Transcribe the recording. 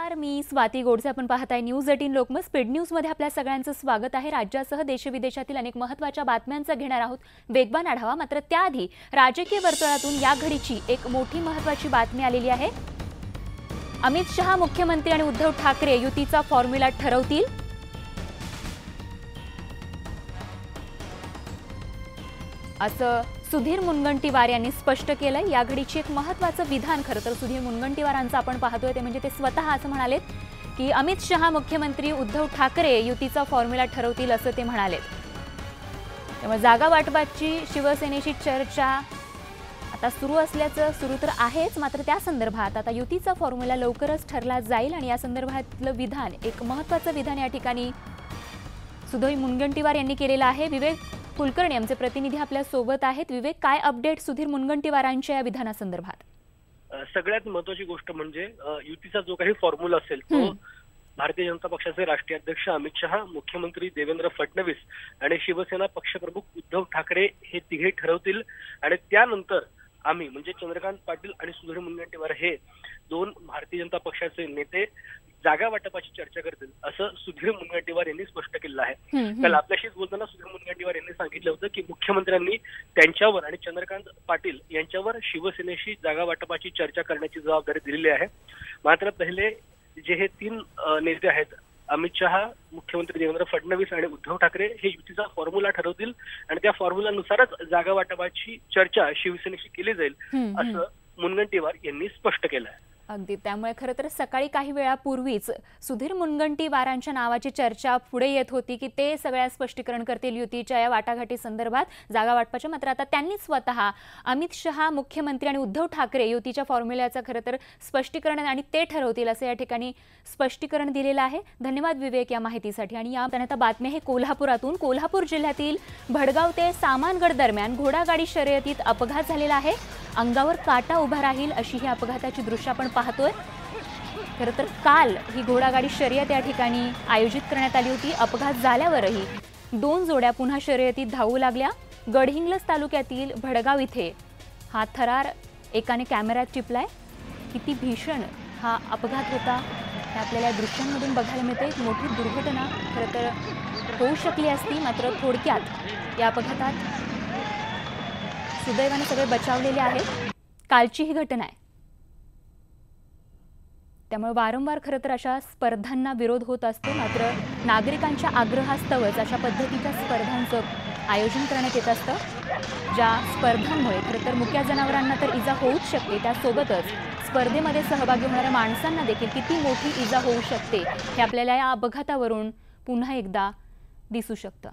नमस्कार, मी स्वाती गोडसे. आपण पाहताय न्यूज 18 लोकमत. स्पीड न्यूज मध्ये आपल्या सगळ्यांचं स्वागत आहे. राज्यासह देशविदेशातील अनेक महत्त्वाच्या बातम्यांचा घेणार आहोत वेगवान आढावा. मात्र त्याआधी राजकीय वर्तुळातून या घडीची एक मोठी महत्त्वाची बातमी आलेली आहे. अमित शहा मुख्यमंत्री आणि उद्धव ठाकरे युतीचा फॉर्म्युला ठरवतील. असं सुधीर मुनगंटीवार यांनी स्पष्ट केलंय. या घडीची एक महत्त्वाचं विधान खरं तर सुधीर मुनगंटीवारांचं आपण पाहतोय ते म्हणजे ते स्वतः असं म्हणालेत की अमित शहा मुख्यमंत्री, उद्धव ठाकरे युतीचा फॉर्म्युला ठरवतील असं ते म्हणालेत. त्यामुळे जागा वाटपाची शिवसेनेशी चर्चा आता सुरू तर आहेच, मात्र त्या संदर्भात आता युतीचा फॉर्म्युला लवकरच ठरला जाईल आणि या संदर्भातलं विधान, एक महत्त्वाचं विधान या ठिकाणी सुधीर मुनगंटीवार यांनी केलेलं आहे. विवेक कुलकर्णी आमचे प्रतिनिधी आपल्या सोबत आहेत. विवेक, काय अपडेट सुधीर मुनगंटीवारांच्या या विधानासंदर्भात? सगळ्यात महत्त्वाची गोष्ट म्हणजे युतीचा जो काही फॉर्म्युला असेल तो भारतीय जनता पक्षाचे राष्ट्रीय अध्यक्ष अमित शहा, मुख्यमंत्री देवेंद्र फडणवीस आणि शिवसेना पक्षप्रमुख उद्धव ठाकरे हे तिघे ठरवतील. आणि त्यानंतर आम्ही म्हणजे चंद्रकांत पाटील आणि सुधीर मुनगंटीवार हे दोन भारतीय जनता पक्षाचे नेते जागा वाटपाची चर्चा करतील असं सुधीर मुनगंटीवार यांनी स्पष्ट केलं आहे. काल आपल्याशीच बोलताना सुधीर मुनगंटीवार यांनी सांगितलं होतं की मुख्यमंत्र्यांनी त्यांच्यावर आणि चंद्रकांत पाटील यांच्यावर शिवसेनेशी जागा वाटपाची चर्चा करण्याची जबाबदारी दिलेली आहे. मात्र पहिले जे हे तीन नेते आहेत, अमित शहा, मुख्यमंत्री देवेंद्र फडणवीस आणि उद्धव ठाकरे, हे युतीचा फॉर्म्युला ठरवतील आणि त्या फॉर्म्युलानुसारच जागा वाटपाची चर्चा शिवसेनेशी केली जाईल असं मुनगंटीवार यांनी स्पष्ट केलं आहे. अगदी. त्यामुळे खरं तर सकाळी काही वेळापूर्वीच सुधीर मुनगंटीवारांच्या नावाची चर्चा पुढे येत होती की ते सगळ्या स्पष्टीकरण करतील युतीच्या या वाटाघाटी संदर्भात, जागा वाटपाच्या. मात्र आता त्यांनी स्वतः अमित शहा मुख्यमंत्री आणि उद्धव ठाकरे युतीच्या फॉर्म्युल्याचं खरं तर स्पष्टीकरण आणि ते ठरवतील असं या ठिकाणी स्पष्टीकरण दिलेलं आहे. धन्यवाद विवेक या माहितीसाठी. आणि या आता बातमी आहे कोल्हापुरातून. कोल्हापूर जिल्ह्यातील भडगाव ते सामानगड दरम्यान घोडागाडी शर्यतीत अपघात झालेला आहे. अंगावर काटा उभा राहील अशी ही अपघाताची दृश्य आपण पाहतोय. खरं तर काल ही घोडागाडी शर्यत या ठिकाणी आयोजित करण्यात आली होती. अपघात झाल्यावरही दोन जोड्या पुन्हा शर्यतीत धावू लागल्या. गडहिंग्लज तालुक्यातील भडगाव इथे हा थरार एकाने कॅमेऱ्यात टिपलाय. किती भीषण हा अपघात होता हे आपल्याला दृश्यांमधून बघायला मिळते. एक मोठी दुर्घटना खरं तर होऊ शकली असती, मात्र थोडक्यात या अपघातात सुदैवाने सगळे बचावलेले आहेत. कालची ही घटना आहे. त्यामुळे वारंवार खरं तर अशा स्पर्धांना विरोध होत असतो, मात्र नागरिकांच्या आग्रहास्तवच अशा पद्धतीच्या स्पर्धांचं आयोजन करण्यात येत असतं. ज्या स्पर्धांमुळे खरं तर मुक्या जनावरांना तर इजा होऊच शकते, त्यासोबतच स्पर्धेमध्ये सहभागी होणाऱ्या माणसांना देखील किती मोठी इजा होऊ शकते हे आपल्याला या अपघातावरून पुन्हा एकदा दिसू शकतं.